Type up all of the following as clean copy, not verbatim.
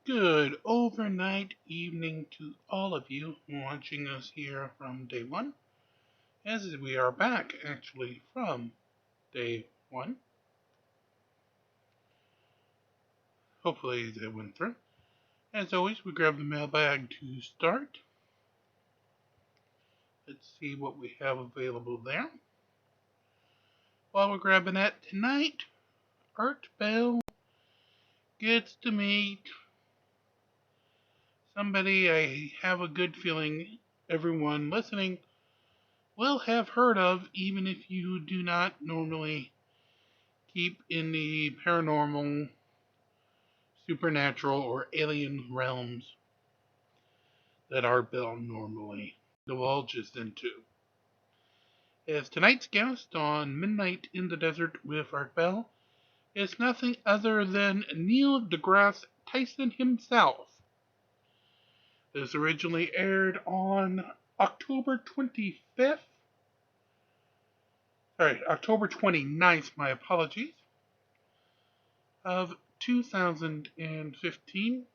Good overnight evening to all of you watching us here from day one, as we are back actually from day one. Hopefully that went through. As always, we grab the mailbag to start. Let's see what we have available there. While we're grabbing that tonight, Art Bell gets to meet somebody I have a good feeling everyone listening will have heard of, even if you do not normally keep in the paranormal, supernatural, or alien realms that Art Bell normally divulges into. As tonight's guest on Midnight in the Desert with Art Bell is nothing other than Neil deGrasse Tyson himself. This originally aired on October 25th. October 29th, my apologies, of 2015,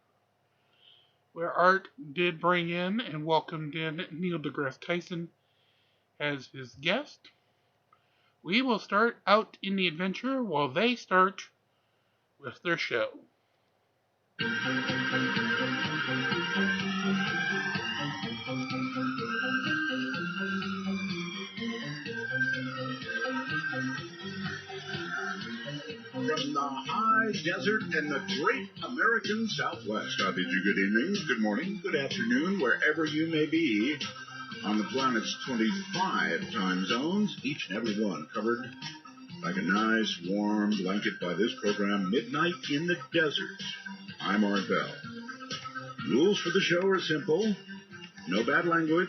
where Art did bring in and welcomed in Neil deGrasse Tyson as his guest. We will start out in the adventure while they start with their show. From the high desert and the great American Southwest, I bid you good evening, good morning, good afternoon, wherever you may be on the planet's 25 time zones, each and every one covered like a nice warm blanket by this program, Midnight in the Desert. I'm Art Bell. Rules for the show are simple. No bad language,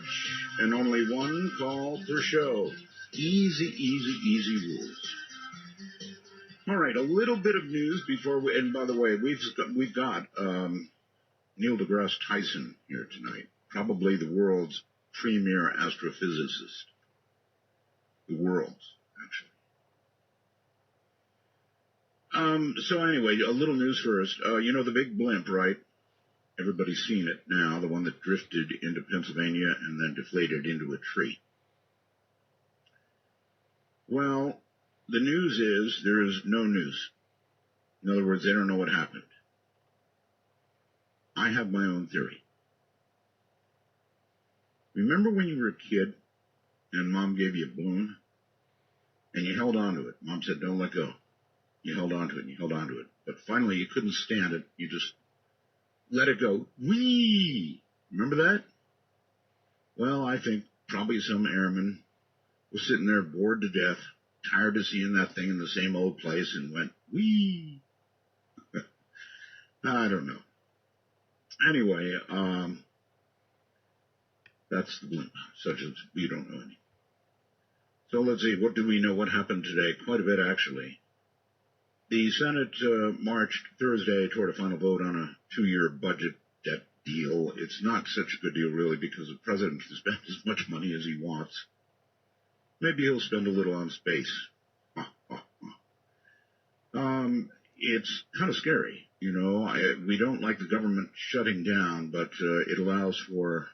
and only one call per show. Easy rules. All right, a little bit of news before we, and by the way, we've got Neil deGrasse Tyson here tonight, probably the world's premier astrophysicist. The world's, actually. So anyway, a little news first. You know the big blimp, right? Everybody's seen it now, the one that drifted into Pennsylvania and then deflated into a tree. Well, the news is there is no news. In other words, they don't know what happened. I have my own theory. Remember when you were a kid and Mom gave you a balloon and you held on to it? Mom said, don't let go. You held on to it and you held on to it. But finally you couldn't stand it. You just let it go. Whee! Remember that? Well, I think probably some airman was sitting there bored to death, tired of seeing that thing in the same old place, and went, whee! I don't know. Anyway, that's the blimp, such as we don't know any. So let's see, what do we know? What happened today? Quite a bit, actually. The Senate marched Thursday toward a final vote on a 2-year budget debt deal. It's not such a good deal, really, because the president can spend as much money as he wants. Maybe he'll spend a little on space. It's kind of scary, you know. We don't like the government shutting down, but it allows for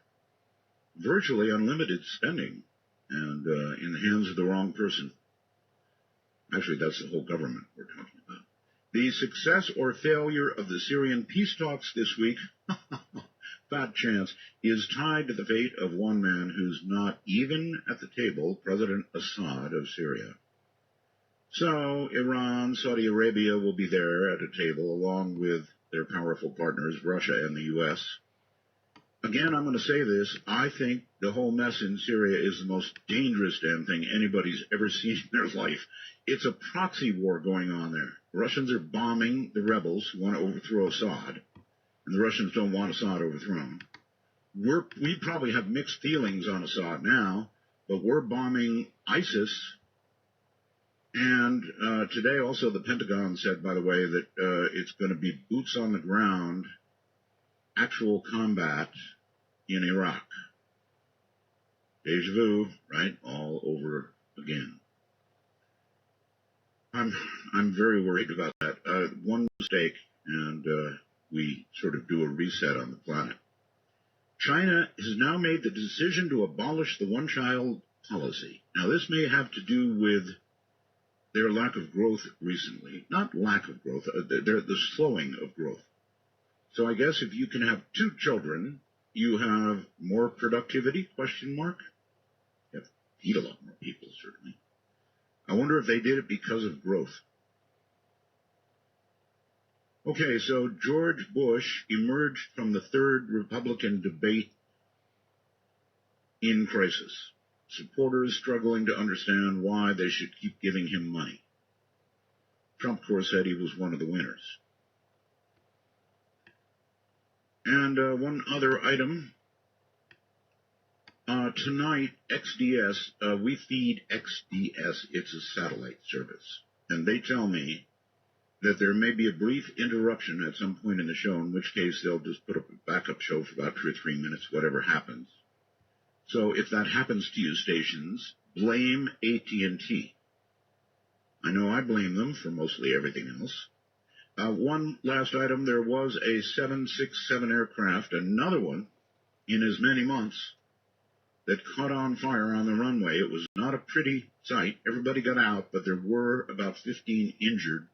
virtually unlimited spending, and in the hands of the wrong person. Actually, that's the whole government we're talking about. The success or failure of the Syrian peace talks this week, fat chance, is tied to the fate of one man who's not even at the table, President Assad of Syria. So, Iran, Saudi Arabia will be there at a table along with their powerful partners, Russia and the U.S. Again, I'm going to say this. I think the whole mess in Syria is the most dangerous damn thing anybody's ever seen in their life. It's a proxy war going on there. The Russians are bombing the rebels who want to overthrow Assad, and the Russians don't want Assad overthrown. We probably have mixed feelings on Assad now, but we're bombing ISIS. And today also the Pentagon said, by the way, that it's going to be boots on the ground, actual combat in Iraq. Deja vu, right? All over again. I'm very worried about that. One mistake, and we sort of do a reset on the planet. China has now made the decision to abolish the one-child policy. Now, this may have to do with their lack of growth recently. Not lack of growth, the slowing of growth. So I guess if you can have 2 children, you have more productivity, question mark? You have to feed a lot more people, certainly. I wonder if they did it because of growth. Okay, so George Bush emerged from the third Republican debate in crisis. Supporters struggling to understand why they should keep giving him money. Trump, of course, said he was one of the winners. And one other item. Tonight, XDS, we feed XDS. It's a satellite service. And they tell me that there may be a brief interruption at some point in the show, in which case they'll just put up a backup show for about 2 or 3 minutes, whatever happens. So if that happens to you, stations, blame AT&T. I know I blame them for mostly everything else. One last item, there was a 767 aircraft, another one, in as many months, that caught on fire on the runway. It was not a pretty sight. Everybody got out, but there were about 15 injured.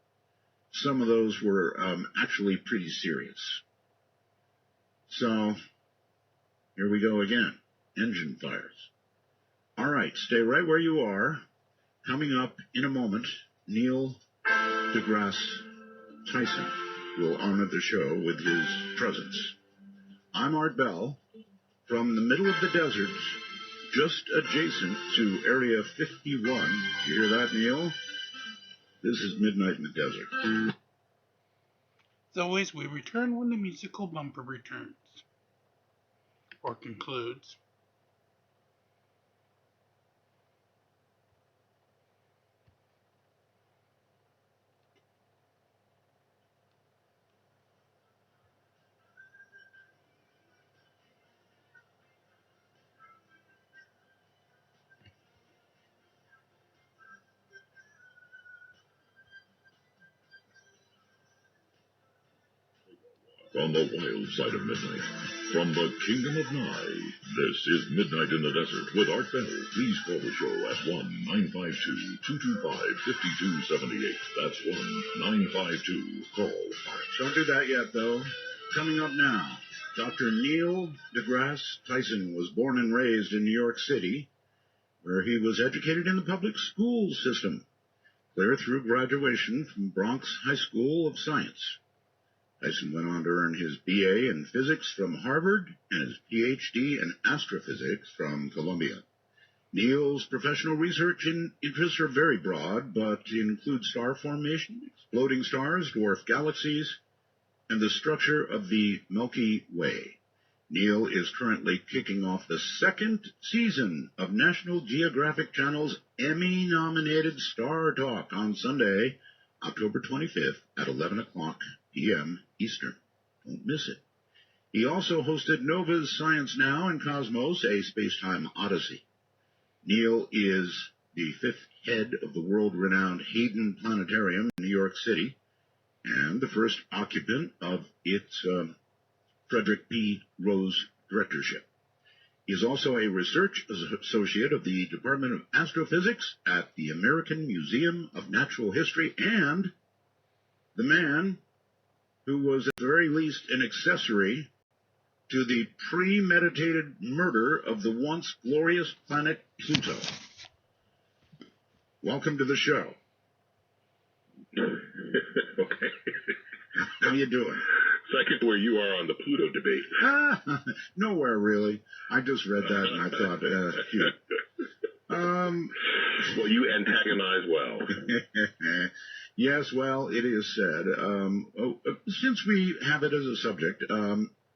Some of those were actually pretty serious. So, here we go again. Engine fires. All right, stay right where you are. Coming up in a moment, Neil deGrasse Tyson will honor the show with his presence. I'm Art Bell from the middle of the desert, just adjacent to Area 51. You hear that, Neil? This is Midnight in the Desert. As always, we return when the musical bumper returns. Or concludes. On the wild side of midnight, from the kingdom of Nye, this is Midnight in the Desert with Art Bell. Please call the show at 1-952-225-5278. That's 1-952-CALL-ART. Don't do that yet, though. Coming up now, Dr. Neil deGrasse Tyson was born and raised in New York City, where he was educated in the public school system, clear through graduation from Bronx High School of Science. Tyson went on to earn his B.A. in physics from Harvard and his Ph.D. in astrophysics from Columbia. Neil's professional research interests are very broad, but include star formation, exploding stars, dwarf galaxies, and the structure of the Milky Way. Neil is currently kicking off the second season of National Geographic Channel's Emmy-nominated Star Talk on Sunday, October 25th at 11 o'clock p.m. Eastern. Don't miss it. He also hosted Nova's Science Now and Cosmos, a space-time odyssey. Neil is the 5th head of the world-renowned Hadron Planetarium in New York City and the first occupant of its Frederick P. Rose directorship. He is also a research associate of the Department of Astrophysics at the American Museum of Natural History and the man who was at the very least an accessory to the premeditated murder of the once glorious planet Pluto. Welcome to the show. Okay. How you doing? Second, where you are on the Pluto debate. Nowhere, really. I just read that and I thought, cute. Well, you antagonize well. Yes, well, it is said. Since we have it as a subject,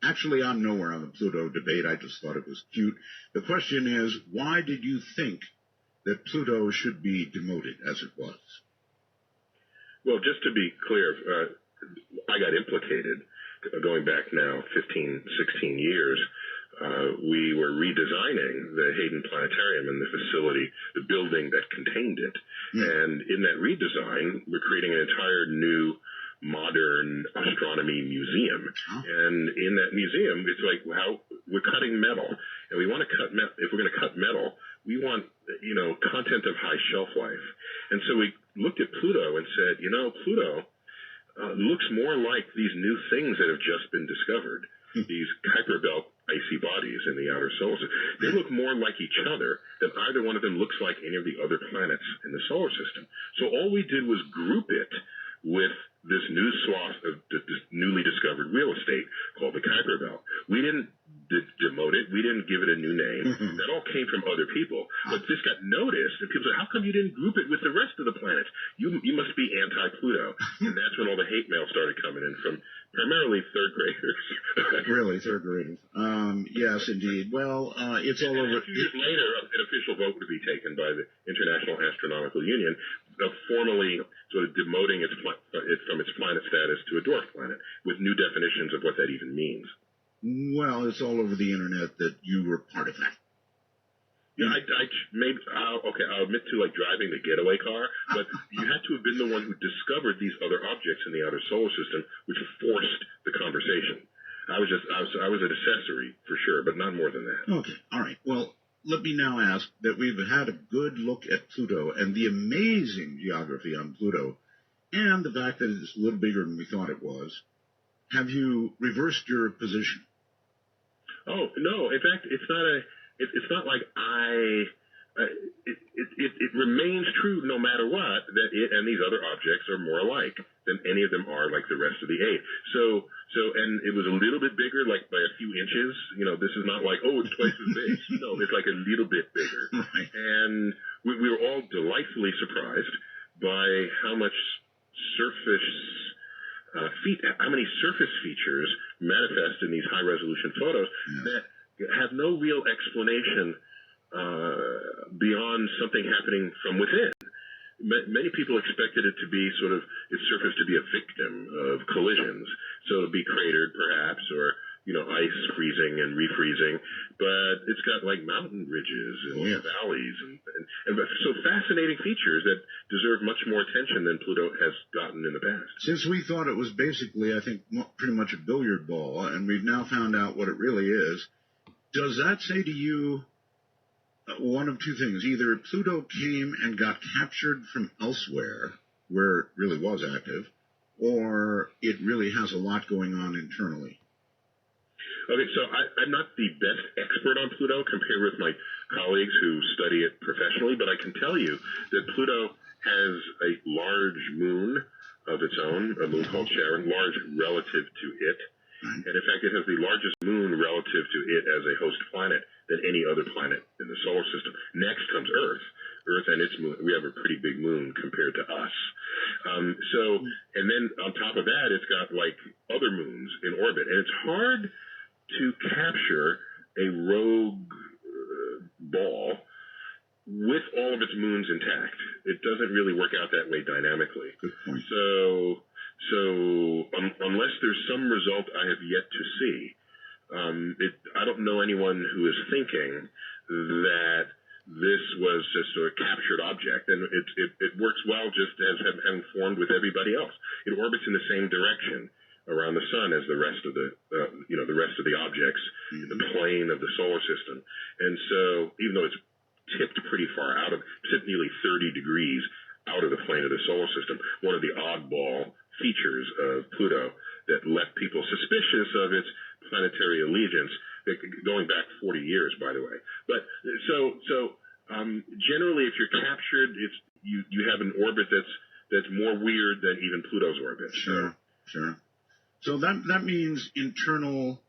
actually, I'm nowhere on the Pluto debate. I just thought it was cute. The question is, why did you think that Pluto should be demoted as it was? Well, just to be clear, I got implicated going back now 15, 16 years. We were redesigning the Hadron Planetarium and the facility, the building that contained it. And in that redesign, we're creating an entire new modern astronomy museum. And in that museum, it's like how we're cutting metal, and we want to cut metal. If we're going to cut metal, we want, content of high shelf life. And so we looked at Pluto and said, Pluto looks more like these new things that have just been discovered, these Kuiper Belt icy bodies in the outer solar system. They look more like each other than either one of them looks like any of the other planets in the solar system. So all we did was group it with this new swath of this newly discovered real estate called the Kuiper Belt. We didn't demote it. We didn't give it a new name. That all came from other people. But this got noticed, and people said, how come you didn't group it with the rest of the planets? You must be anti-Pluto. And that's when all the hate mail started coming in from primarily third graders. Really, third graders. Yes, indeed. Well, it's all over. A few years later, an official vote would be taken by the International Astronomical Union, formally sort of demoting it from its planet status to a dwarf planet, with new definitions of what that even means. Well, it's all over the internet that you were part of that. Yeah, I'll admit to driving the getaway car, but you had to have been the one who discovered these other objects in the outer solar system, which forced the conversation. I was an accessory for sure, but not more than that. Okay, all right. Well, let me now ask that we've had a good look at Pluto and the amazing geography on Pluto, and the fact that it's a little bigger than we thought it was. Have you reversed your position? Oh no! In fact, it's not like it remains true no matter what that it and these other objects are more alike than any of them are like the rest of the eight. So and it was a little bit bigger, like by a few inches. This is not like, oh, it's twice as big. No, it's like a little bit bigger. Right. And we were all delightfully surprised by how much how many surface features manifest in these high-resolution photos that have no real explanation beyond something happening from within. Many people expected it to be its surface to be a victim of collisions, so to be cratered perhaps, or ice freezing and refreezing, but it's got mountain ridges and valleys and so fascinating features that deserve much more attention than Pluto has gotten in the past. Since we thought it was basically, I think, pretty much a billiard ball, and we've now found out what it really is, does that say to you one of two things? Either Pluto came and got captured from elsewhere, where it really was active, or it really has a lot going on internally. Okay, so I'm not the best expert on Pluto compared with my colleagues who study it professionally, but I can tell you that Pluto has a large moon of its own, a moon called Charon, large relative to it. And in fact, it has the largest moon relative to it as a host planet than any other planet in the solar system. Next comes Earth. Earth and its moon, we have a pretty big moon compared to us. And then on top of that, it's got other moons in orbit. And it's hard to capture a rogue ball with all of its moons intact. It doesn't really work out that way dynamically. Good point. So unless there's some result I have yet to see, I don't know anyone who is thinking that this was just a captured object, and it works well just as having formed with everybody else. It orbits in the same direction around the sun as the rest of the objects in the plane of the solar system. And so even though it's tipped pretty far out of, nearly 30 degrees out of the plane of the solar system, one of the oddball features of Pluto that left people suspicious of its planetary allegiance, going back 40 years, by the way. But generally, if you're captured, you have an orbit that's more weird than even Pluto's orbit. Sure. So that means internal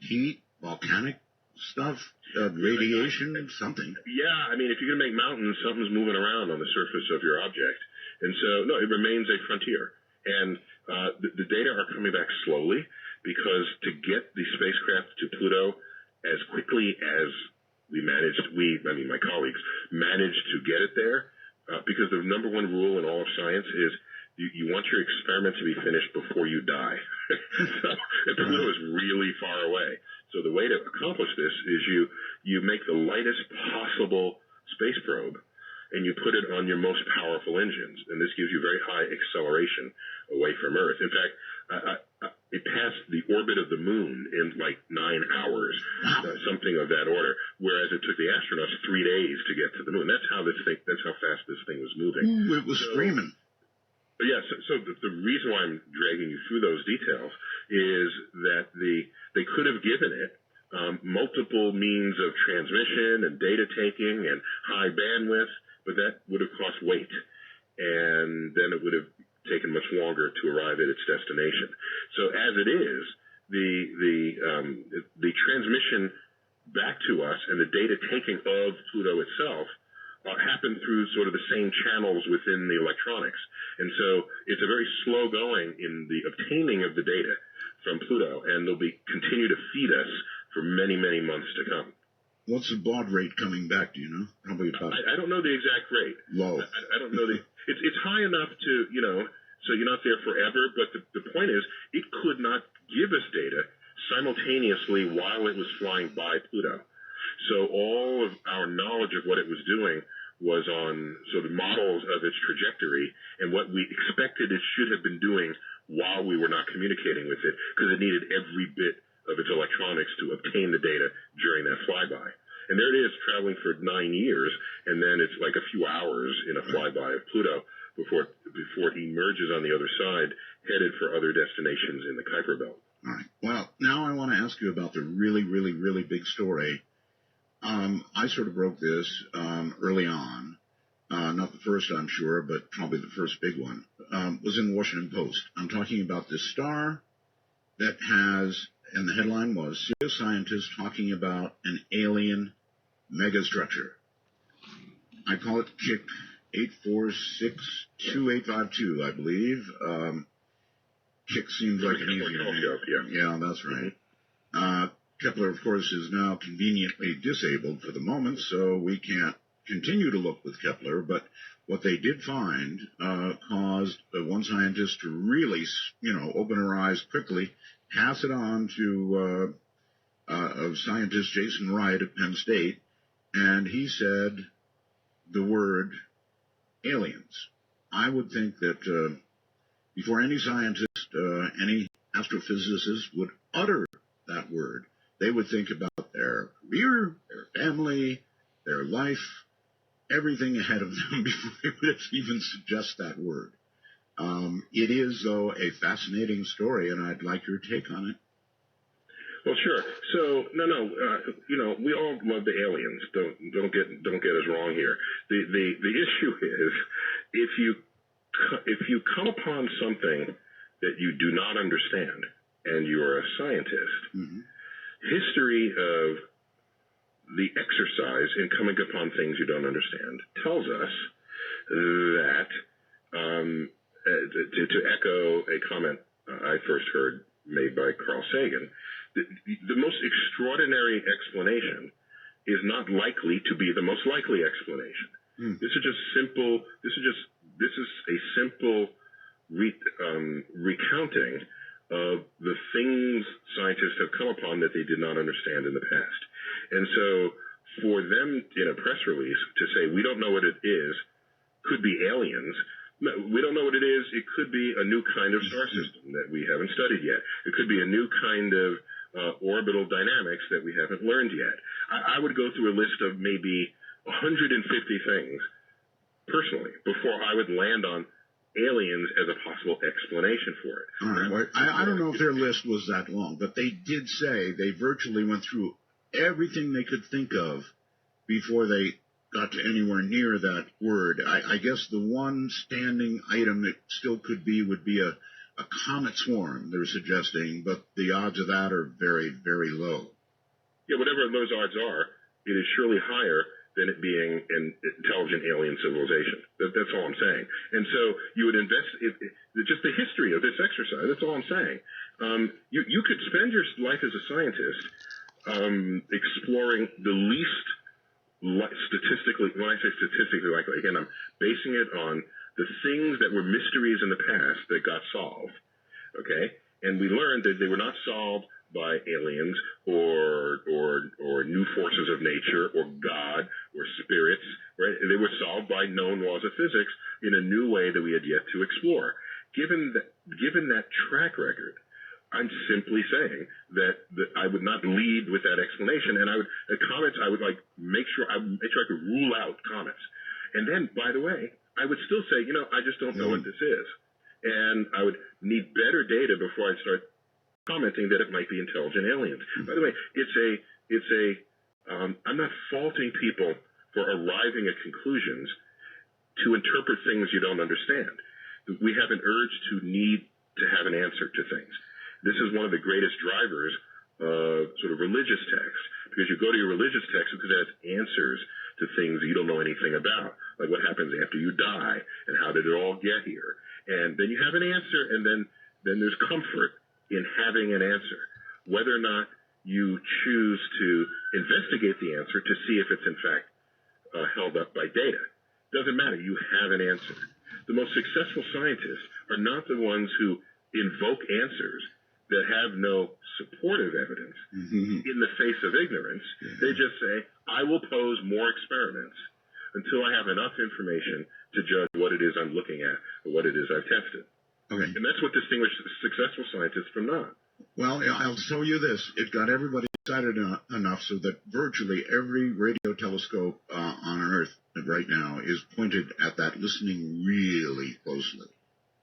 heat, volcanic stuff, radiation, something. Yeah, I mean, if you're going to make mountains, something's moving around on the surface of your object. And so, no, it remains a frontier. And the data are coming back slowly because to get the spacecraft to Pluto as quickly as my colleagues managed to get it there, because the number one rule in all of science is you want your experiment to be finished before you die. And Pluto is really far away. So the way to accomplish this is you make the lightest possible space probe, and you put it on your most powerful engines, and this gives you very high acceleration away from Earth. In fact, it passed the orbit of the moon in like 9 hours, something of that order, whereas it took the astronauts 3 days to get to the moon. That's how fast this thing was moving. Ooh, it was screaming. Yes, so the reason why I'm dragging you through those details is that they could have given it multiple means of transmission and data taking and high bandwidth, but that would have cost weight, and then it would have taken much longer to arrive at its destination. So as it is, the transmission back to us and the data taking of Pluto itself happen through sort of the same channels within the electronics. And so it's a very slow going in the obtaining of the data from Pluto, and they'll continue to feed us for many, many months to come. What's the baud rate coming back, do you know? Probably about... I don't know the exact rate. Low. I don't know it's high enough to, so you're not there forever, but the point is, it could not give us data simultaneously while it was flying by Pluto. So all of our knowledge of what it was doing was on sort of models of its trajectory and what we expected it should have been doing while we were not communicating with it, because it needed every bit of its electronics to obtain the data during that flyby. And there it is, traveling for 9 years, and then it's like a few hours in a flyby of Pluto before it emerges on the other side, headed for other destinations in the Kuiper Belt. All right. Well, now I want to ask you about the really, really, really big story. I sort of broke this early on. Not the first, I'm sure, but probably the first big one. Was in the Washington Post. I'm talking about this star that has, and the headline was, serious scientists talking about an alien megastructure. I call it KIC 8462852, I believe. KIC seems like an easier name. Yeah, that's right. Kepler, of course, is now conveniently disabled for the moment, so we can't continue to look with Kepler, but what they did find caused one scientist to really, open her eyes quickly, pass it on to scientist Jason Wright at Penn State, and he said the word aliens. I would think that before any scientist, any astrophysicist would utter that word, they would think about their career, their family, their life, everything ahead of them before they would even suggest that word. It is, though, a fascinating story, and I'd like your take on it. Well, sure. So, we all love the aliens. Don't get us wrong here. The issue is if you come upon something that you do not understand, and you're a scientist, history of the exercise in coming upon things you don't understand tells us that, to echo a comment I first heard made by Carl Sagan, the most extraordinary explanation is not likely to be the most likely explanation. This is a simple recounting of the things scientists have come upon that they did not understand in the past. And so for them in a press release to say, we don't know what it is, could be aliens. No, we don't know what it is. It could be a new kind of star system that we haven't studied yet. It could be a new kind of orbital dynamics that we haven't learned yet. I would go through a list of maybe 150 things personally before I would land on aliens as a possible explanation for it. All right. Well, I don't know if their list was that long, but they did say they virtually went through everything they could think of before they got to anywhere near that word. I guess the one standing item it still could be would be a comet swarm, they're suggesting, but the odds of that are very, very low. Yeah, whatever those odds are, it is surely higher than it being an intelligent alien civilization. That's all I'm saying. And so you would just the history of this exercise, that's all I'm saying. You could spend your life as a scientist exploring the least statistically, when I say statistically likely, again, I'm basing it on the things that were mysteries in the past that got solved, okay? And we learned that they were not solved by aliens or new forces of nature or God or spirits, right? They were solved by known laws of physics in a new way that we had yet to explore. Given that track record, I'm simply saying that I would not lead with that explanation, and I would make sure I could rule out comets. And then, by the way, I would still say, I just don't know what this is, and I would need better data before I start commenting that it might be intelligent aliens. By the way, I'm not faulting people for arriving at conclusions to interpret things you don't understand. We have an urge to need to have an answer to things. This is one of the greatest drivers of sort of religious text, because you go to your religious text because it has answers to things you don't know anything about, like what happens after you die and how did it all get here. And then you have an answer, and then there's comfort in having an answer. Whether or not you choose to investigate the answer to see if it's in fact held up by data, doesn't matter. You have an answer. The most successful scientists are not the ones who invoke answers that have no supportive evidence in the face of ignorance. They just say, I will pose more experiments until I have enough information to judge what it is I'm looking at or what it is I've tested. Okay. And that's what distinguishes successful scientists from not. Well, I'll tell you this. It got everybody excited enough so that virtually every radio telescope on Earth right now is pointed at that, listening really closely.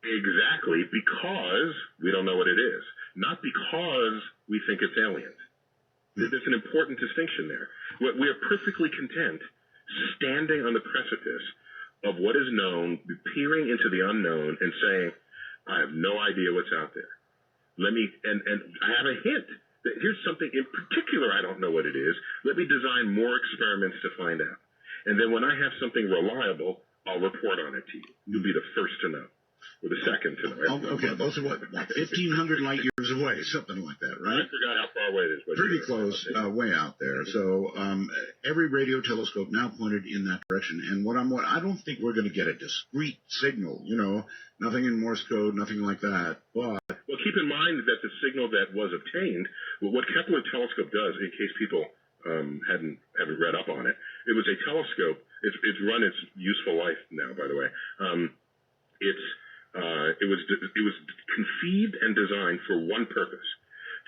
Exactly, because we don't know what it is. Not because we think it's aliens. There's an important distinction there. We are perfectly content standing on the precipice of what is known, peering into the unknown and saying, I have no idea what's out there. And I have a hint that here's something in particular I don't know what it is. Let me design more experiments to find out. And then when I have something reliable, I'll report on it to you. You'll be the first to know. Or the second to know. Okay, those are what 1,500 light years away, something like that, right? I forgot how far away it is. But pretty close, way out there. So every radio telescope now pointed in that direction. And I don't think we're going to get a discrete signal, nothing in Morse code, nothing like that. But well, keep in mind that the signal that was obtained, what Kepler telescope does, in case people haven't read up on it, it was a telescope. It's run its useful life now, by the way. It was conceived and designed for one purpose: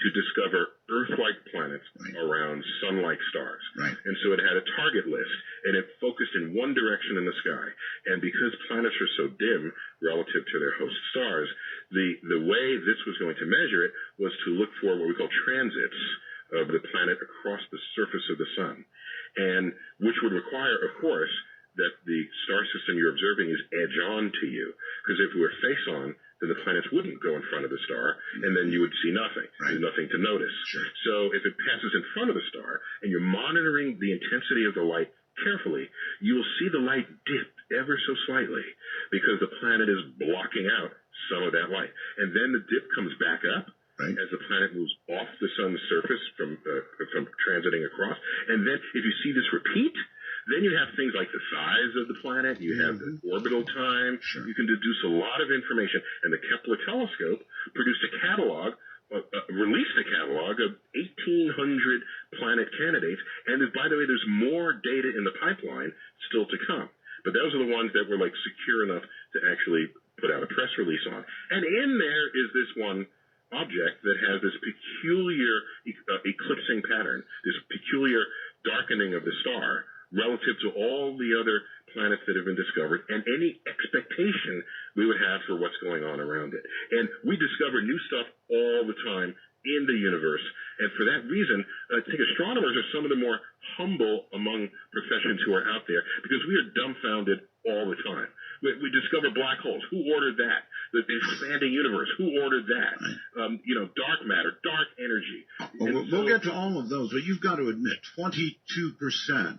to discover Earth-like planets around Sun-like stars. Right. And so it had a target list, and it focused in one direction in the sky. And because planets are so dim relative to their host stars, the way this was going to measure it was to look for what we call transits of the planet across the surface of the sun, and which would require, of course, that the star system you're observing is edge on to you. Because if it were face on, then the planets wouldn't go in front of the star, and then you would see nothing. Right. There's nothing to notice. Sure. So if it passes in front of the star, and you're monitoring the intensity of the light carefully, you will see the light dip ever so slightly, because the planet is blocking out some of that light. And then the dip comes back up, right, as the planet moves off the sun's surface from transiting across. And then if you see this repeat, then you have things like the size of the planet, you have the orbital time, sure, you can deduce a lot of information. And the Kepler telescope produced a catalog, released a catalog of 1,800 planet candidates. And by the way, there's more data in the pipeline still to come. But those are the ones that were secure enough to actually put out a press release on. And in there is this one object that has this peculiar eclipsing pattern, this peculiar darkening of the star relative to all the other planets that have been discovered and any expectation we would have for what's going on around it. And we discover new stuff all the time in the universe. And for that reason, I think astronomers are some of the more humble among professions who are out there, because we are dumbfounded all the time. We discover black holes. Who ordered that? The expanding universe. Who ordered that? Dark matter, dark energy. We'll get to all of those, but you've got to admit, 22%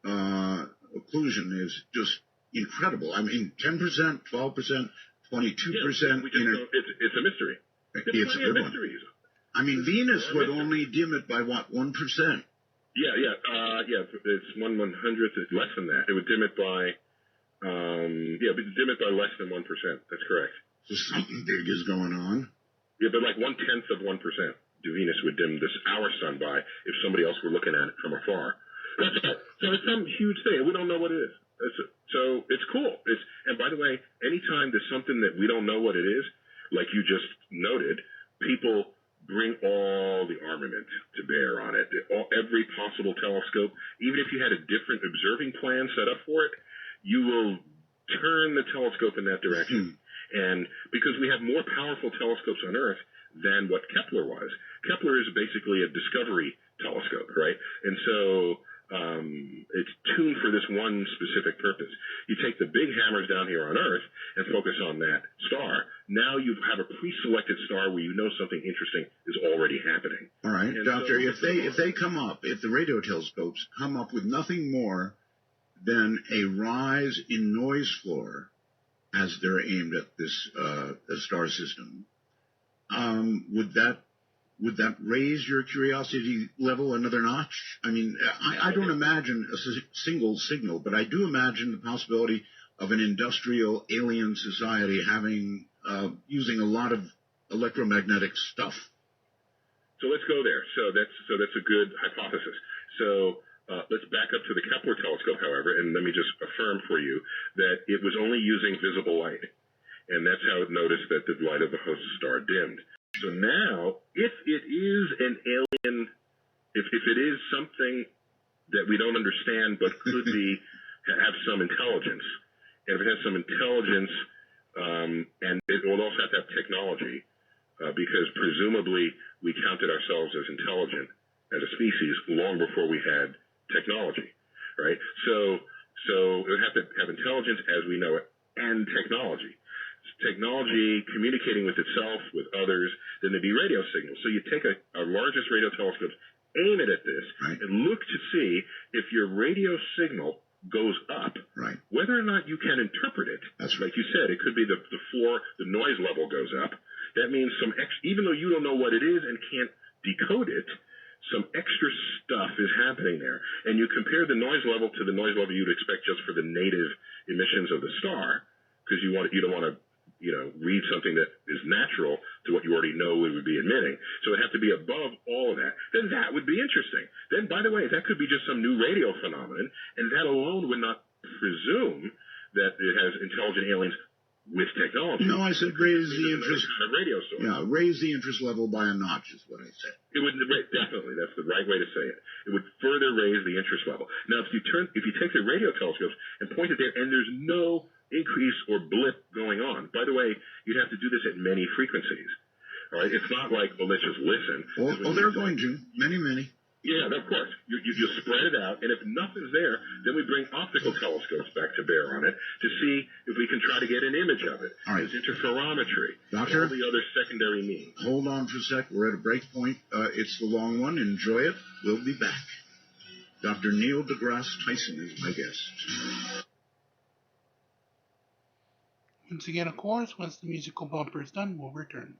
occlusion is just incredible. I mean, 10%, 12%, 22%. It's a mystery. It's a good one. I mean, Venus would only dim it by what, 1%? Yeah. It's 1/100th. It's less than that. It would dim it by, less than 1%. That's correct. So something big is going on. Yeah, but 1/10 of 1%. Venus would dim our sun by if somebody else were looking at it from afar. That's it. So it's some huge thing. We don't know what it is. So it's cool. And by the way, anytime there's something that we don't know what it is, like you just noted, people bring all the armament to bear on it. Every possible telescope, even if you had a different observing plan set up for it, you will turn the telescope in that direction. And because we have more powerful telescopes on Earth than what Kepler was. Kepler is basically a discovery telescope, right? And so it's tuned for this one specific purpose. You take the big hammers down here on Earth and focus on that star. Now you have a pre-selected star where you know something interesting is already happening. All right, and Doctor, so, if the radio telescopes come up with nothing more than a rise in noise floor as they're aimed at this star system, would that raise your curiosity level another notch? I mean, I don't imagine a single signal, but I do imagine the possibility of an industrial alien society using a lot of electromagnetic stuff. So let's go there. So that's a good hypothesis. So let's back up to the Kepler telescope, however, and let me just affirm for you that it was only using visible light, and that's how it noticed that the light of the host star dimmed. So now, if it is an alien, if it is something that we don't understand but could have some intelligence, and if it has some intelligence, and it will also have to have technology, because presumably we counted ourselves as intelligent as a species long before we had technology, right? So it would have to have intelligence as we know it and technology. Technology communicating with itself, with others, then there'd be radio signals. So you take our largest radio telescopes, aim it at this, right, and look to see if your radio signal goes up, right, whether or not you can interpret it. That's right. Like you said, it could be the floor, the noise level goes up. That means even though you don't know what it is and can't decode it, some extra stuff is happening there. And you compare the noise level to the noise level you'd expect just for the native emissions of the star, because you don't want to read something that is natural to what you already know it would be emitting. So it'd have to be above all of that. Then that would be interesting. Then, by the way, that could be just some new radio phenomenon, and that alone would not presume that it has intelligent aliens with technology. No, I said raise the interest. Kind of radio source. Yeah, raise the interest level by a notch is what I said. It would definitely. That's the right way to say it. It would further raise the interest level. Now, if you take the radio telescopes and point it there, and there's no increase or blip going on. By the way, you'd have to do this at many frequencies. All right, it's not like, let's just listen. Well, they're going to many. Yeah, of course. You spread it out, and if nothing's there, then we bring optical telescopes back to bear on it to see if we can try to get an image of it. All right. There's interferometry. Doctor, all the other secondary means. Hold on for a sec. We're at a break point. It's the long one. Enjoy it. We'll be back. Dr. Neil Degrasse Tyson is my guest. Once again, of course, once the musical bumper is done, we'll return.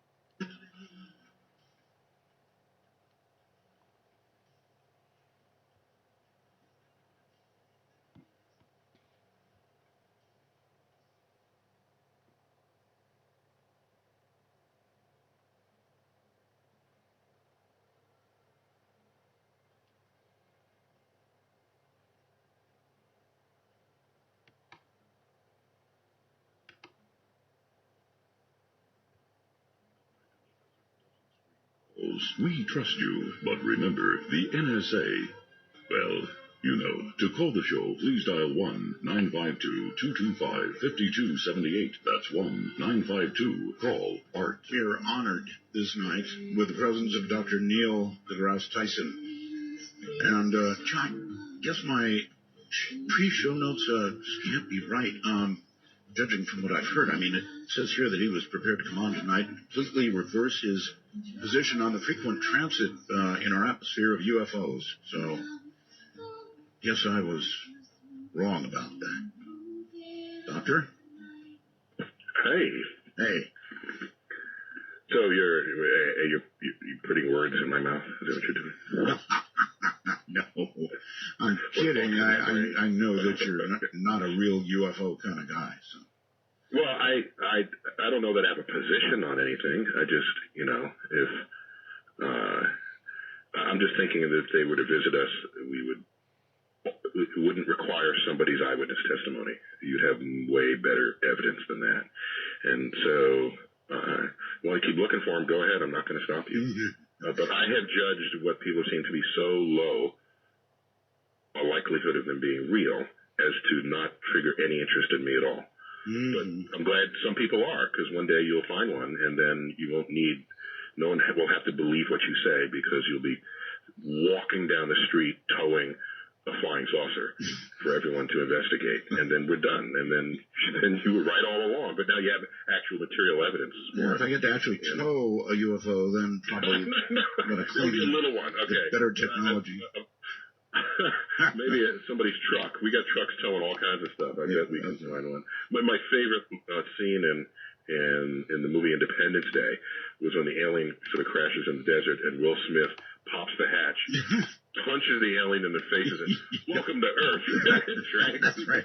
We trust you, but remember, the NSA, well, to call the show, please dial 1-952-225-5278. That's 1-952-CALL-ART. We're honored this night with the presence of Dr. Neil Degrasse Tyson. And, John, guess my pre-show notes can't be right. Judging from what I've heard, I mean, it says here that he was prepared to come on tonight and completely reverse his position on the frequent transit in our atmosphere of UFOs. So, guess I was wrong about that. Doctor? Hey. So you're putting words in my mouth? Is that what you're doing? No, I'm kidding. I know that you're not a real UFO kind of guy. So. Well, I don't know that I have a position on anything. I just, if I'm just thinking that if they were to visit us, it wouldn't require somebody's eyewitness testimony. You'd have way better evidence than that. And so, well, you keep looking for them, go ahead. I'm not going to stop you. Mm-hmm. But I have judged what people seem to be so low a likelihood of them being real as to not trigger any interest in me at all. Mm-hmm. But I'm glad some people are, because one day you'll find one, and then you won't need, no one will have to believe what you say, because you'll be walking down the street towing a flying saucer for everyone to investigate, and then we're done. And then you were right all along, but now you have actual material evidence. Yeah, if I get to actually tow a UFO, then probably it'll be a little one. Okay, better technology. Maybe somebody's truck. We got trucks towing all kinds of stuff. I bet we can find one. But my favorite scene in the movie Independence Day was when the alien sort of crashes in the desert and Will Smith pops the hatch, punches the alien in the face and says, "Welcome to Earth." That's right.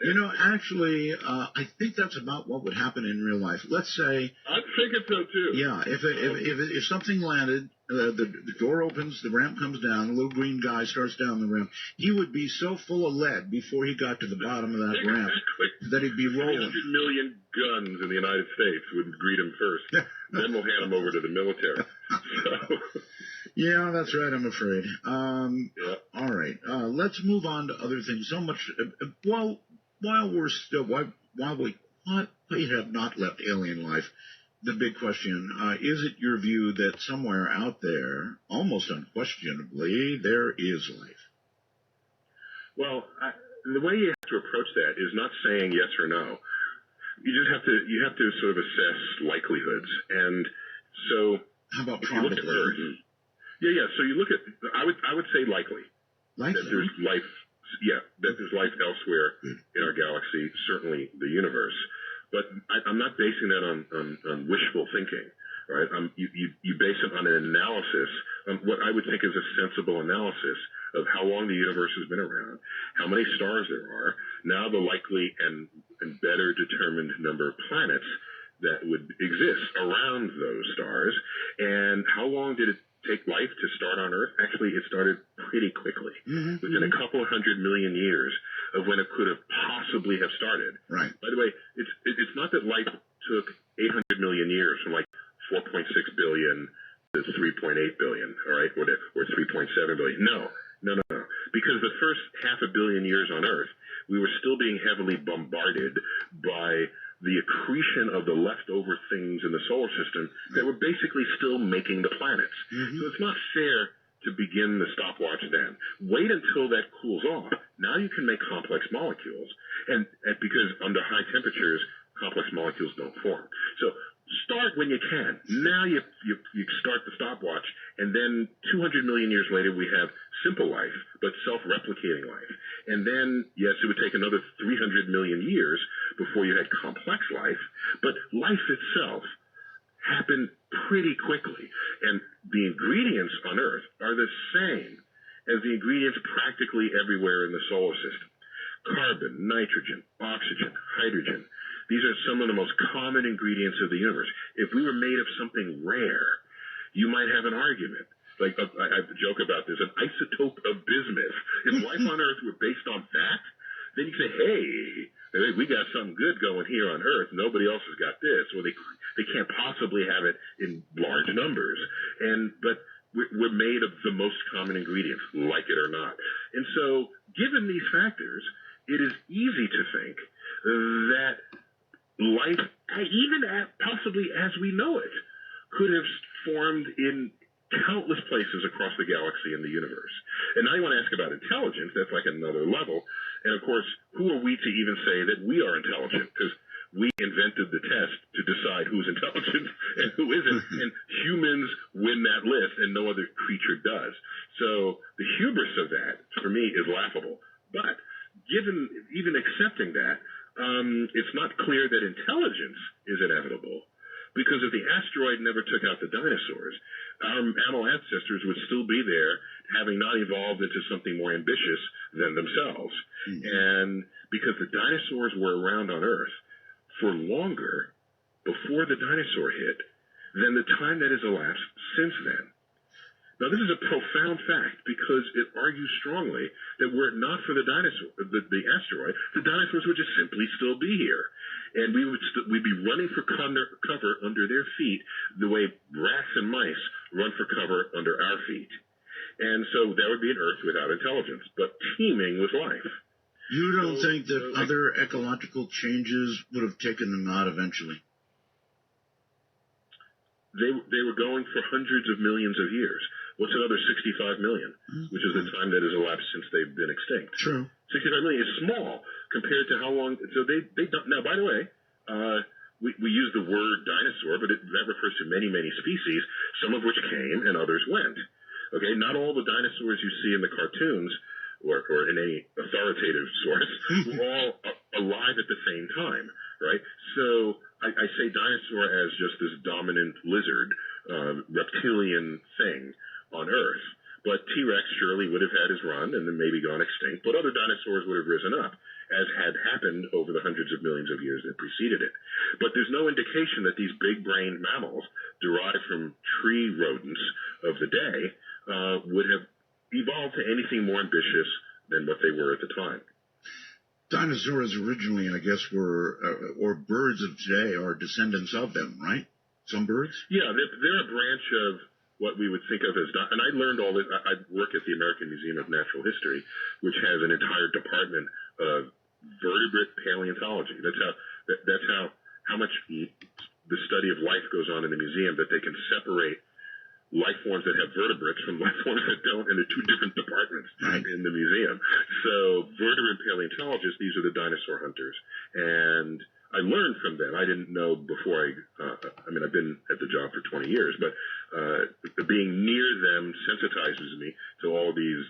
You know, actually, I think that's about what would happen in real life. Let's say, I'm thinking so too. Yeah, if something landed, the door opens, the ramp comes down, the little green guy starts down the ramp. He would be so full of lead before he got to the bottom of that ramp that he'd be rolling. 300 million guns in the United States would greet him first. Then we'll hand him over to the military. So. Yeah, that's right, I'm afraid. Yeah. All right, let's move on to other things. So much, while we have not left alien life, the big question, is it your view that somewhere out there, almost unquestionably, there is life? Well, the way you have to approach that is not saying yes or no. You have to sort of assess likelihoods. And so, how about if you look at Earth, so you look at, I would say likely. That there's life, that there's life elsewhere in our galaxy, certainly the universe. But I'm not basing that on wishful thinking, right? You base it on an analysis, on what I would think is a sensible analysis of how long the universe has been around, how many stars there are, now the likely and better determined number of planets that would exist around those stars, and how long did it take life to start on Earth? Actually, it started pretty quickly, within a couple 100 million years of when it could have possibly have started. Right. By the way, it's not that life took 800 million years from like 4.6 billion to 3.8 billion, all right, or 3.7 billion. No. Because the first half a billion years on Earth, we were still being heavily bombarded by the accretion of the leftover things in the solar system that were basically still making the planets. So it's not fair to begin the stopwatch then. Wait until that cools off. Now you can make complex molecules. And because under high temperatures, complex molecules don't form. So start when you can. Now you start the stopwatch, and then 200 million years later we have simple life, but self-replicating life. And then, yes, it would take another 300 million years before you had complex life, but life itself happened pretty quickly. And the ingredients on Earth are the same as the ingredients practically everywhere in the solar system. Carbon, nitrogen, oxygen, hydrogen. These are some of the most common ingredients of the universe. If we were made of something rare, you might have an argument. Like, I joke about this, an isotope of bismuth. If life on Earth were based on that, then you say, hey, we got something good going here on Earth. Nobody else has got this. Well, they can't possibly have it in large numbers. But we're made of the most common ingredients, like it or not. And so, given these factors, it is easy to think that life, even possibly as we know it, could have formed in countless places across the galaxy and the universe. And now you want to ask about intelligence. That's like another level. And of course, who are we to even say that we are intelligent? Because we invented the test to decide who's intelligent and who isn't. And humans win that list, and no other creature does. So the hubris of that, for me, is laughable. But even accepting that, it's not clear that intelligence is inevitable. Because if the asteroid never took out the dinosaurs, our mammal ancestors would still be there, having not evolved into something more ambitious than themselves. And because the dinosaurs were around on Earth for longer before the dinosaur hit than the time that has elapsed since then. Now, this is a profound fact because it argues strongly that were it not for the asteroid, the dinosaurs would just simply still be here. And we'd be running for cover under their feet the way rats and mice run for cover under our feet. And so that would be an Earth without intelligence, but teeming with life. You don't think that other ecological changes would have taken them out eventually? They were going for hundreds of millions of years. What's another 65 million, which is the time that has elapsed since they've been extinct? True. 65 million is small compared to how long. So they don't. Now, by the way, we use the word dinosaur, but that refers to many, many species, some of which came and others went. Okay, not all the dinosaurs you see in the cartoons or in any authoritative source were all alive at the same time, right? So I say dinosaur as just this dominant lizard, reptilian thing on Earth. But T-Rex surely would have had his run and then maybe gone extinct, but other dinosaurs would have risen up, as had happened over the hundreds of millions of years that preceded it. But there's no indication that these big-brained mammals, derived from tree rodents of the day, would have evolved to anything more ambitious than what they were at the time. Dinosaurs originally, I guess, or birds of today are descendants of them, right? Some birds? Yeah, they're a branch of what we would think of as, and I learned all this. I work at the American Museum of Natural History, which has an entire department of vertebrate paleontology. That's how much the study of life goes on in the museum, that they can separate life forms that have vertebrates from life forms that don't, and they're two different departments in the museum. So vertebrate paleontologists, these are the dinosaur hunters, and I learned from them. I didn't know before I've been at the job for 20 years, but being near them sensitizes me to all these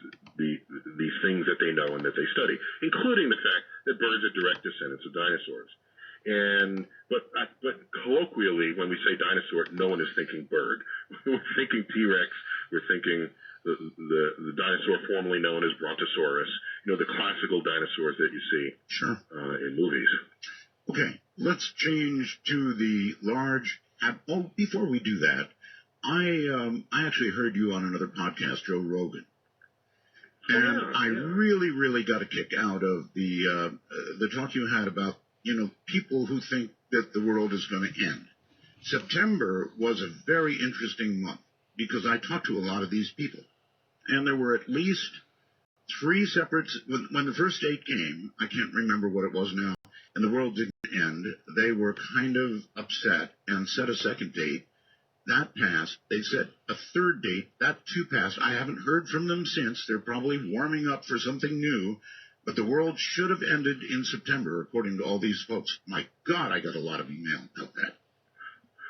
things that they know and that they study, including the fact that birds are direct descendants of dinosaurs. But colloquially, when we say dinosaur, no one is thinking bird. We're thinking T-Rex. We're thinking the dinosaur formerly known as Brontosaurus. The classical dinosaurs that you see in movies. Okay, let's change to the large. Before we do that, I actually heard you on another podcast, Joe Rogan, and I really, really got a kick out of the talk you had about people who think that the world is going to end. September was a very interesting month because I talked to a lot of these people, and there were at least 3 separate. When the first date came, I can't remember what it was now, and the world didn't end, they were kind of upset and set a second date. That passed. They set a third date. That too passed. I haven't heard from them since. They're probably warming up for something new, but the world should have ended in September, according to all these folks. My God, I got a lot of email about that.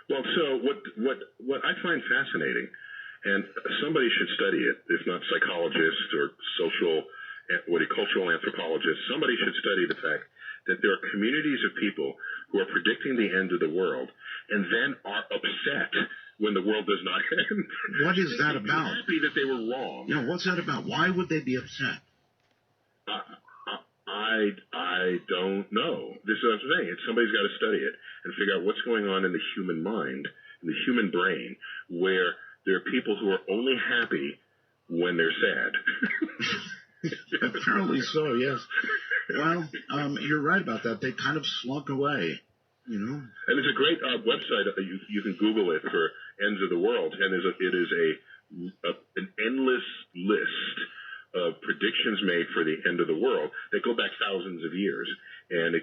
Well, so what I find fascinating, and somebody should study it, if not psychologists or cultural anthropologists, somebody should study the fact that there are communities of people who are predicting the end of the world and then are upset when the world does not end. What is that about? Happy that they were wrong. Yeah, what's that about? Why would they be upset? I don't know. This is what I'm saying. Somebody's got to study it and figure out what's going on in the human mind, in the human brain, where there are people who are only happy when they're sad. Apparently so, yes. Well, you're right about that. They kind of slunk away, And there's a great website. You can Google it for ends of the world, and it is an endless list of predictions made for the end of the world that go back thousands of years. And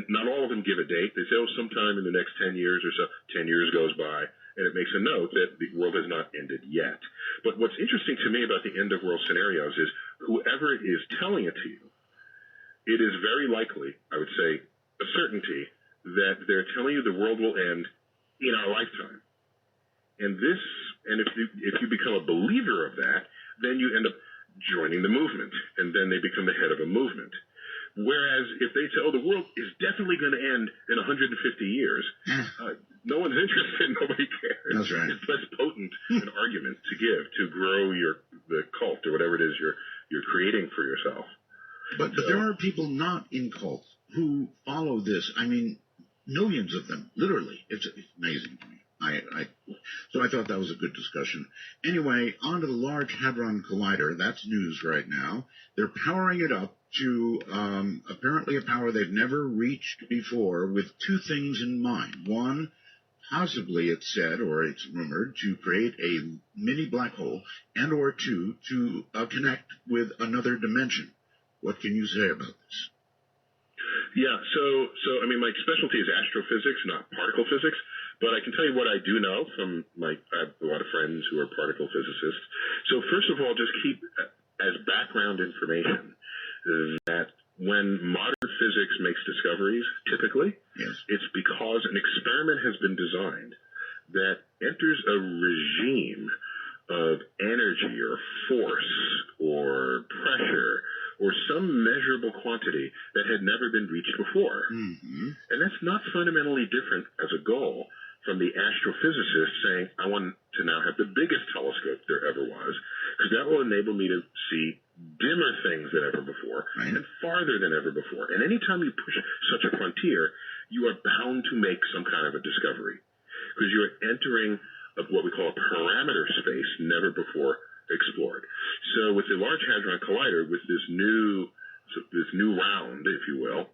not all of them give a date. They say, sometime in the next 10 years or so. 10 years goes by, and it makes a note that the world has not ended yet. But what's interesting to me about the end of world scenarios is whoever is telling it to you, it is very likely, I would say, a certainty that they're telling you the world will end in our lifetime. And if you become a believer of that, then you end up joining the movement, and then they become the head of a movement. Whereas if they say, the world is definitely going to end in 150 years, no one's interested, nobody cares. That's right. It's less potent an argument to give to grow the cult or whatever it is you're creating for yourself. But there are people not in cults who follow this. I mean, millions of them, literally. It's amazing to me. So I thought that was a good discussion. Anyway, on to the Large Hadron Collider. That's news right now. They're powering it up to apparently a power they've never reached before with two things in mind. One, possibly it's said, or it's rumored, to create a mini black hole, and or two, to connect with another dimension. What can you say about this? Yeah, so I mean, my specialty is astrophysics, not particle physics, but I can tell you what I do know from I have a lot of friends who are particle physicists. So first of all, just keep as background information that when modern physics makes discoveries, typically, yes, it's because an experiment has been designed that enters a regime of energy or force or pressure or some measurable quantity that had never been reached before. Mm-hmm. And that's not fundamentally different as a goal from the astrophysicist saying, I want to now have the biggest telescope there ever was, because that will enable me to see dimmer things than ever before, right, and farther than ever before. And anytime you push such a frontier, you are bound to make some kind of a discovery, because you're entering what we call a parameter space never before explored. So with the Large Hadron Collider, with this new round, if you will,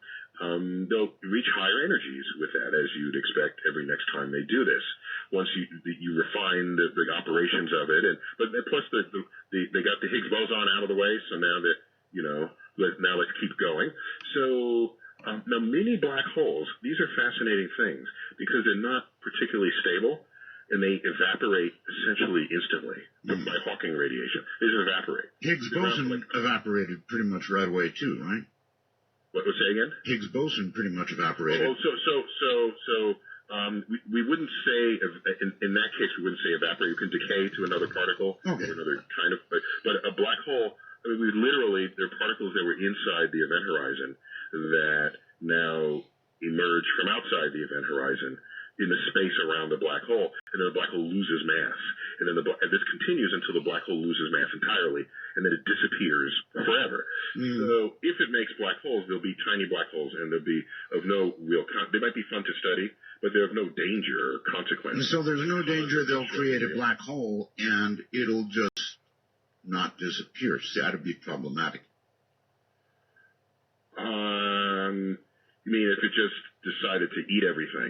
they'll reach higher energies with that, as you'd expect every next time they do this. Once you refine the operations of it, but plus they got the Higgs boson out of the way, so now that now let's keep going. So now mini black holes, these are fascinating things because they're not particularly stable. And they evaporate essentially instantly by Hawking radiation. They just evaporate. Higgs boson evaporated pretty much right away too, right? What was that again? Higgs boson pretty much evaporated. Oh, we wouldn't say in that case we wouldn't say evaporate. You can decay to another particle or another kind of. But a black hole, I mean, there are particles that were inside the event horizon that now emerge from outside the event horizon in the space around the black hole, and then the black hole loses mass. And then and this continues until the black hole loses mass entirely, and then it disappears forever. So if it makes black holes, there'll be tiny black holes, and they'll be of no real they might be fun to study, but they're of no danger or consequence. So there's no danger they'll create a black hole, and it'll just not disappear. See, that'd be problematic. You mean if it just decided to eat everything?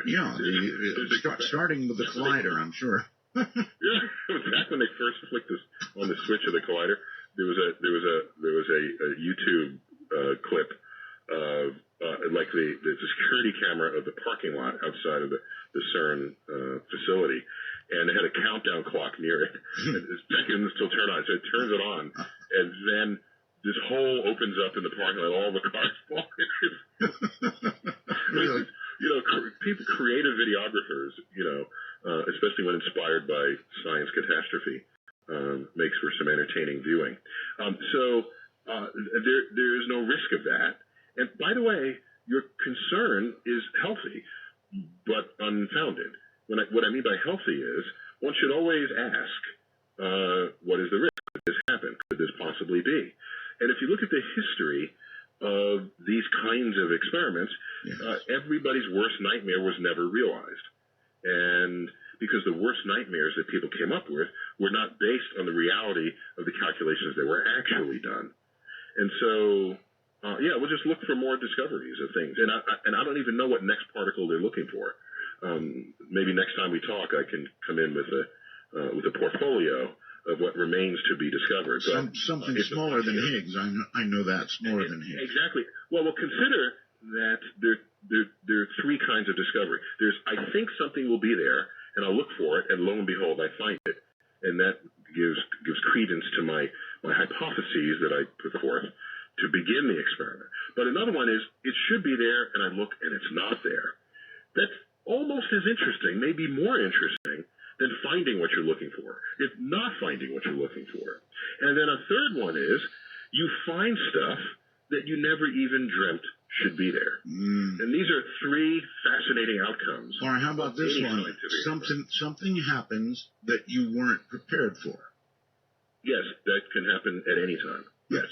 Yeah, starting with the collider, I'm sure. Yeah, back when they first flicked on the switch of the collider, there was a YouTube clip of like the security camera of the parking lot outside of the CERN facility, and it had a countdown clock near it. And seconds till turn on, so it turns it on, and then this hole opens up in the parking lot, all the cars fall in. Really? People, creative videographers, especially when inspired by science catastrophe, makes for some entertaining viewing. So there is no risk of that. And by the way, your concern is healthy, but unfounded. What I mean by healthy is one should always ask, what is the risk? Could this happen? Could this possibly be? And if you look at the history of these kinds of experiments, everybody's worst nightmare was never realized. And because the worst nightmares that people came up with were not based on the reality of the calculations that were actually done. And so, we'll just look for more discoveries of things. And I don't even know what next particle they're looking for. Maybe next time we talk, I can come in with a portfolio of what remains to be discovered. But something smaller than Higgs. I know that, smaller than Higgs. Exactly. Well, consider that there are three kinds of discovery. There's, I think something will be there, and I'll look for it, and lo and behold, I find it. And that gives credence to my hypotheses that I put forth to begin the experiment. But another one is, it should be there, and I look, and it's not there. That's almost as interesting, maybe more interesting, than finding what you're looking for, if not finding what you're looking for. And then a third one is you find stuff that you never even dreamt should be there. And these are three fascinating outcomes. Or how about this one? Something happens that you weren't prepared for. Yes, that can happen at any time. Yes.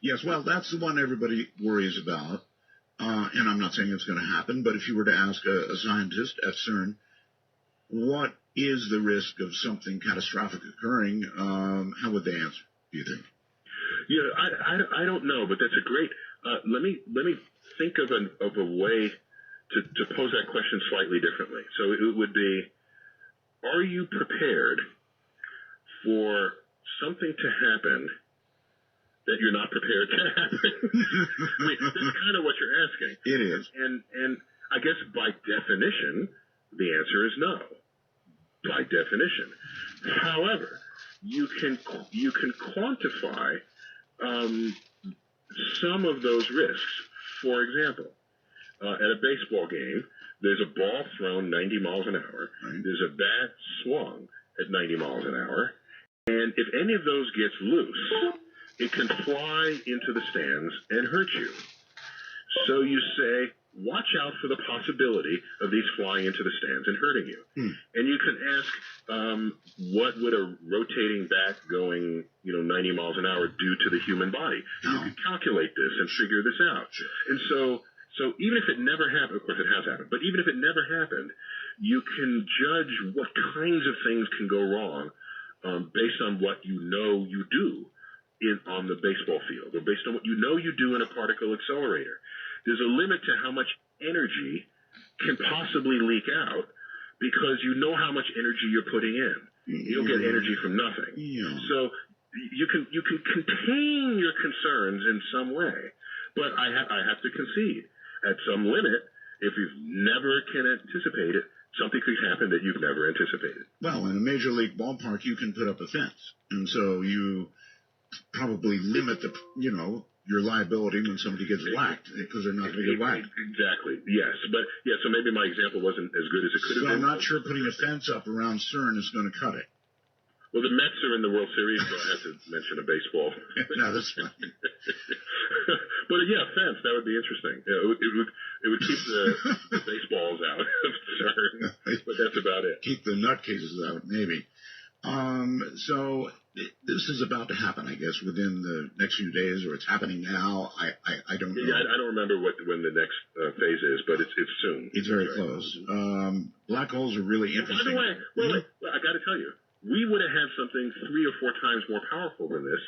Yes, well, that's the one everybody worries about. And I'm not saying it's going to happen, but if you were to ask a scientist at CERN, what is the risk of something catastrophic occurring? How would they answer, do you think? Yeah, I don't know, but that's a great. Let me think of a way to pose that question slightly differently. So it would be: are you prepared for something to happen that you're not prepared to happen? I mean, that's kind of what you're asking. It is. And I guess by definition, the answer is no. By definition. However, you can quantify some of those risks. For example, at a baseball game, there's a ball thrown 90 miles an hour. Right. There's a bat swung at 90 miles an hour. And if any of those gets loose, it can fly into the stands and hurt you. So you say, watch out for the possibility of these flying into the stands and hurting you. And you can ask, what would a rotating bat going, 90 miles an hour do to the human body? You can calculate this and figure this out. And so even if it never happened, of course it has happened, but even if it never happened, you can judge what kinds of things can go wrong based on what you know you do on the baseball field, or based on what you know you do in a particle accelerator. There's a limit to how much energy can possibly leak out because you know how much energy you're putting in. You don't get energy from nothing. Yeah. So you can contain your concerns in some way, but I have to concede at some limit, if you never can anticipate it, something could happen that you've never anticipated. Well, in a major league ballpark, you can put up a fence, and so you probably limit your liability when somebody gets whacked, because they're not going to get whacked. Exactly. Yes, but so maybe my example wasn't as good as it could have been. I'm not sure putting a fence up around CERN is going to cut it. Well, the Mets are in the World Series, so I have to mention a baseball. No, that's fine. But fence, that would be interesting. It would keep the baseballs out of CERN, but that's about it. Keep the nutcases out, maybe. So this is about to happen, I guess, within the next few days, or it's happening now. I don't know. Yeah, I don't remember when the next phase is, but it's soon. It's very close. Black holes are really interesting. By the way, I got to tell you, we would have had something 3 or 4 times more powerful than this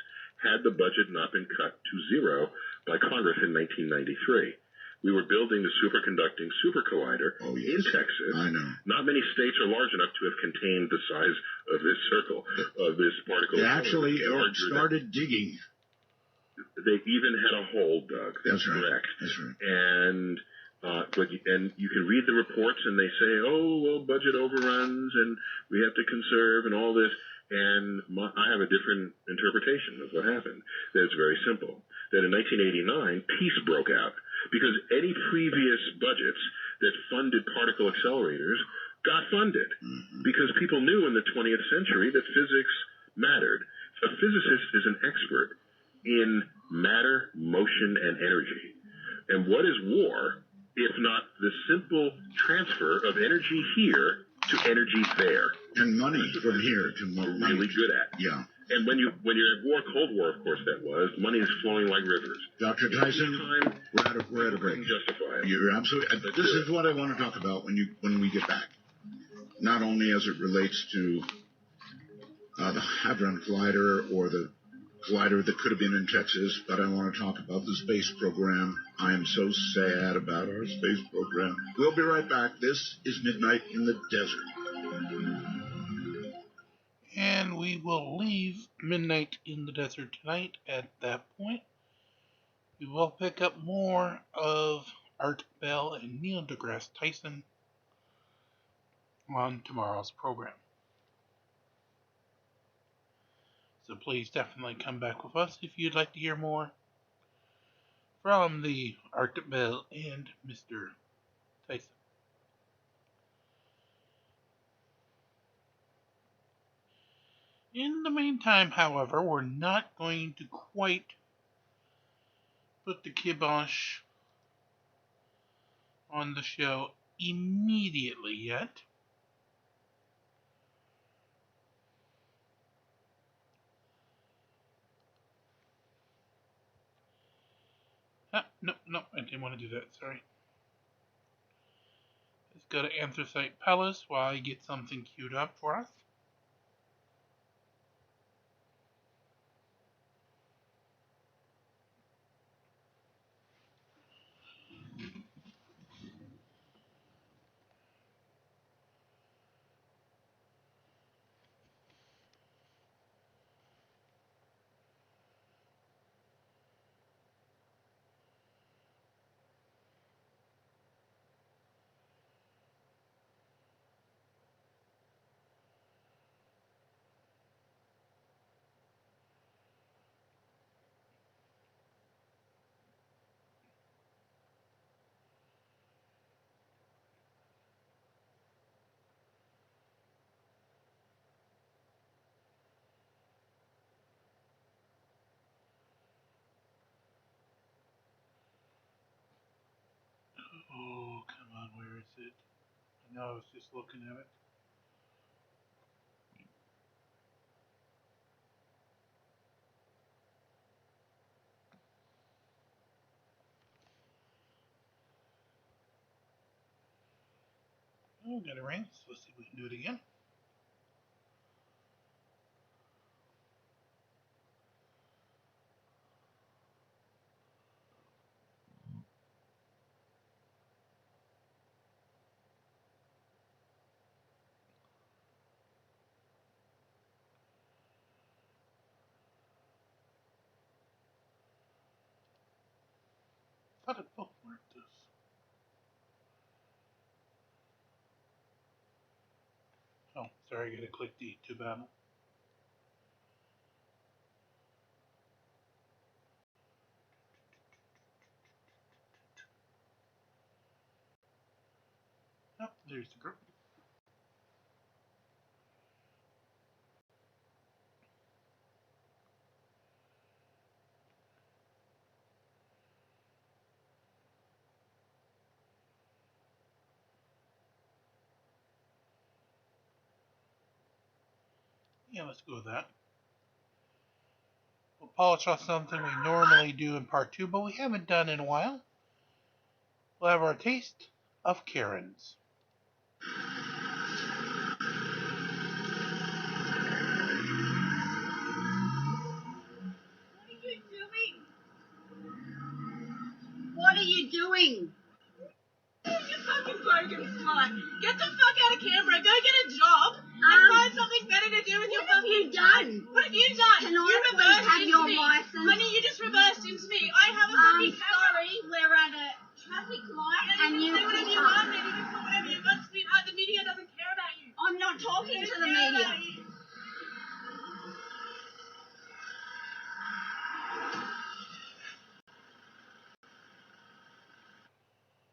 had the budget not been cut to zero by Congress in 1993. We were building the superconducting super collider in Texas. I know. Not many states are large enough to have contained the size of this circle, of this particle. They actually started digging. They even had a hole dug. That's right. Correct. That's right. And you can read the reports, and they say, budget overruns, and we have to conserve, and all this. And I have a different interpretation of what happened. That it's very simple. That in 1989, peace broke out because any previous budgets that funded particle accelerators got funded because people knew in the 20th century that physics mattered. A physicist is an expert in matter, motion, and energy. And what is war if not the simple transfer of energy here to energy there? And money from here to money. Really good at. Yeah. And when you're at war, Cold War, of course, that was, money is flowing like rivers. Dr. Tyson, we're at a break. Justify it. You're absolutely. This is what I want to talk about when we get back. Not only as it relates to the Hadron Collider or the collider that could have been in Texas, but I want to talk about the space program. I am so sad about our space program. We'll be right back. This is Midnight in the Desert. And we will leave Midnight in the Desert tonight at that point. We will pick up more of Art Bell and Neil deGrasse Tyson on tomorrow's program. So please definitely come back with us if you'd like to hear more from the Art Bell and Mr. Tyson. In the meantime, however, we're not going to quite put the kibosh on the show immediately yet. No, I didn't want to do that, sorry. Just go to Anthracite Palace while I get something queued up for us. Oh, come on, where is it? I know I was just looking at it. Oh, got a ring. So let's see if we can do it again. I thought it bookmarked this. Oh, sorry, I gotta click D to battle. Oh, there's the group. Yeah, let's go with that. We'll polish off something we normally do in part 2, but we haven't done in a while. We'll have our taste of Karens. What are you doing? You fucking broken slut. Get the fuck out of Canberra. Go get a job and find something better to do with your fucking... What have you done? What have you done? Can you I reversed please have into your me. license? Honey, you just reversed into me. I have a fucking camera. Sorry, we're at a traffic light And you can say whatever you want, and you can put whatever you want, sweetheart. The media doesn't care about you. I'm not talking to the They care media. about you.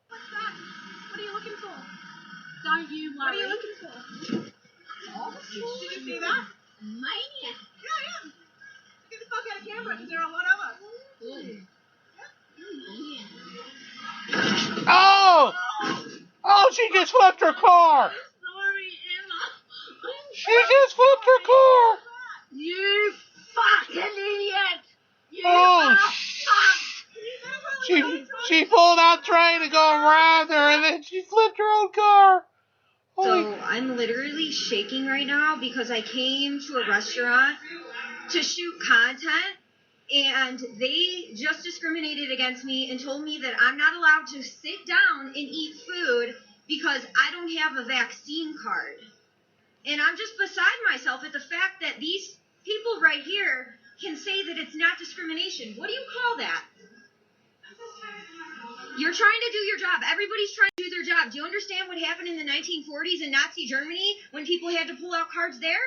What's that? What are you looking for? Don't you What are worry. you looking for? Did you see that? Maniac. Yeah, I am. Get the fuck out of Canberra, because there are a lot of us. Oh! Oh, she just flipped her car! Sorry, Emma. She just flipped her car! You fucking idiot. You Oh, are fucked. she pulled out trying to go around her, and then she flipped her own car. So I'm literally shaking right now because I came to a restaurant to shoot content, and they just discriminated against me and told me that I'm not allowed to sit down and eat food because I don't have a vaccine card. And I'm just beside myself at the fact that these people right here can say that it's not discrimination. What do you call that? You're trying to do your job. Everybody's trying to do their job. Do you understand what happened in the 1940s in Nazi Germany when people had to pull out cards there?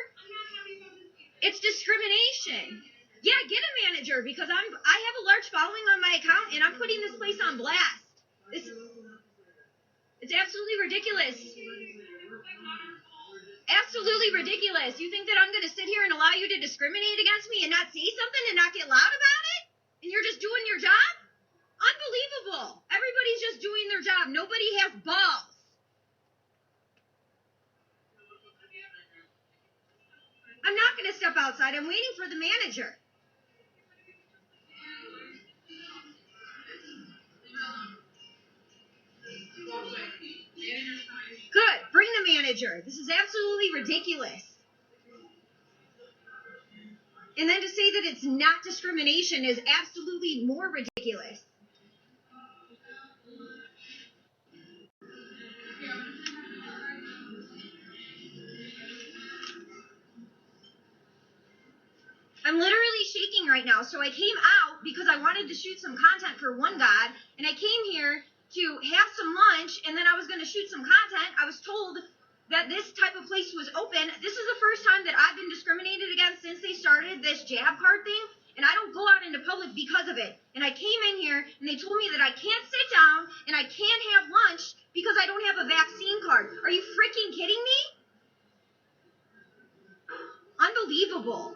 It's discrimination. Yeah, get a manager because I have a large following on my account and I'm putting this place on blast. It's absolutely ridiculous. Absolutely ridiculous. You think that I'm going to sit here and allow you to discriminate against me and not say something and not get loud about it? And you're just doing your job? Unbelievable. Everybody's just doing their job. Nobody has balls. I'm not going to step outside. I'm waiting for the manager. manager. This is absolutely ridiculous. And then to say that it's not discrimination is absolutely more ridiculous. I'm literally shaking right now. So I came out because I wanted to shoot some content for One God, and I came here to have some lunch, and then I was going to shoot some content. I was told that this type of place was open. This is the first time that I've been discriminated against since they started this jab card thing, and I don't go out into public because of it. And I came in here, and they told me that I can't sit down, and I can't have lunch because I don't have a vaccine card. Are you freaking kidding me? Unbelievable.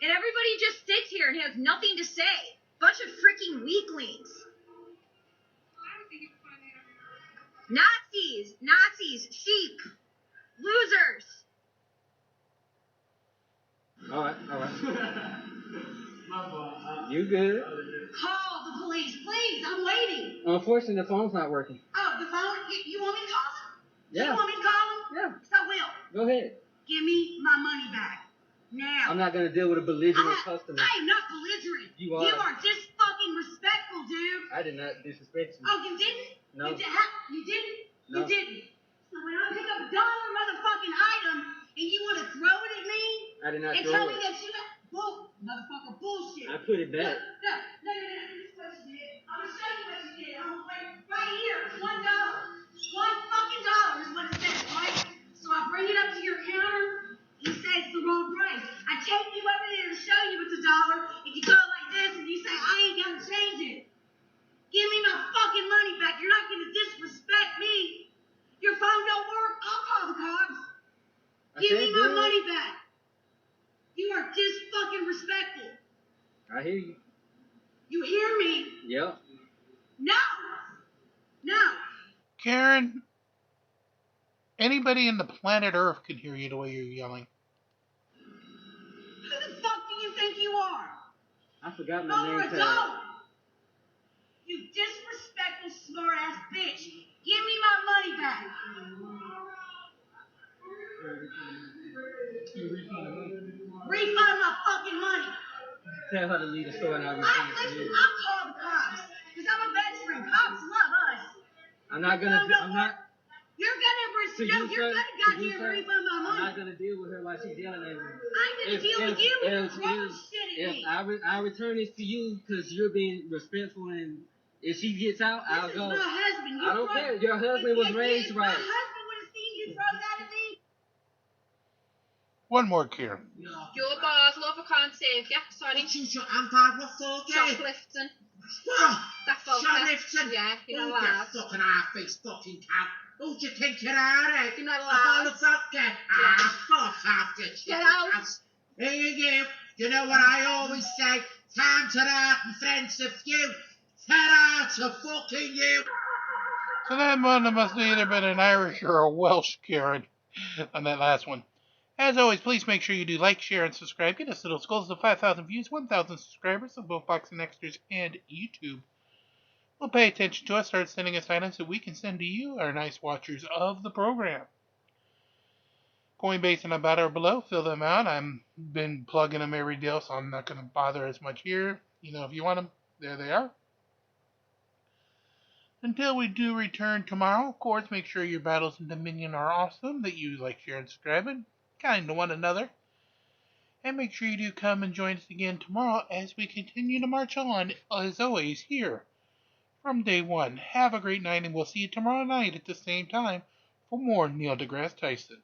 And everybody just sits here and has nothing to say. Bunch of freaking weaklings. Nazis, sheep, losers. All right. You good? Call the police, please. I'm waiting. Unfortunately, the phone's not working. Oh, the phone? You want me to call them? Yeah. You want me to call them? Yeah. So I will. Go ahead. Give me my money back. Now. I'm not going to deal with a belligerent customer. I am not belligerent. You are. You are just fucking respectful, dude. I did not disrespect you. Oh, you didn't? No. You didn't? No. You didn't. So when I pick up a dollar motherfucking item and you want to throw it at me I did not and throw tell it. me that you motherfucker bullshit. I put it back. No. This is what you did. I'm gonna show you what you did. I'm right here. $1. $1 fucking dollar is what it says, right? So I bring it up to your counter. You say it's the wrong price. I take you over there to show you it's $1, and you go like this, and you say, I ain't gonna change it. Give me my fucking money back. You're not gonna disrespect me. Your phone don't work. I'll call the cops. Give me my money back. You are just fucking respectful. I hear you. You hear me? Yep. No. Karen, anybody in the planet Earth can hear you the way you're yelling. Who the fuck do you think you are? I forgot my Over name a tag. dollar. You disrespectful smart ass bitch. Give me my money back. Refund my fucking money. Tell her to leave the store and I'll return it to Listen, you. I'll call the cops. Because I'm a veteran. Cops love us. I'm not gonna. I'm not. You're gonna goddamn refund my I'm money. not gonna deal with her while she's yelling at me. I'm gonna deal with you with throwing shit at me. I return this to you because you're being respectful, and if she gets out, I'll This go. is my husband. I don't care. Your husband was raised right. My husband would have seen you throw that at me. One more, Karen. Your bars, love, I can't save you. Sorry. I'm bad, what's okay? Shoplifting. Oh, That's all. shoplifting? Yeah, you're Oh, not allowed. you fucking half-faced fucking cow. Who do you think you are, eh? You're not I allowed. look up, get fuck off, you Get out. Here you know what I always say? Time to out and friends of you. Get out of fucking you. So that one must have either been an Irish or a Welsh Karen on that last one. As always, please make sure you do like, share, and subscribe. Get us to those goals of 5,000 views, 1,000 subscribers on both Boxing Extras and YouTube. Well, pay attention to us. Start sending us items that we can send to you, our nice watchers of the program. CoinBase and Ibotta are below. Fill them out. I've been plugging them every day, so I'm not going to bother as much here. You know, if you want them, there they are. Until we do return tomorrow, of course, make sure your battles in Dominion are awesome, that you like, share, and subscribe, and kind to one another. And make sure you do come and join us again tomorrow as we continue to march on, as always, here from day one. Have a great night, and we'll see you tomorrow night at the same time for more Neil deGrasse Tyson.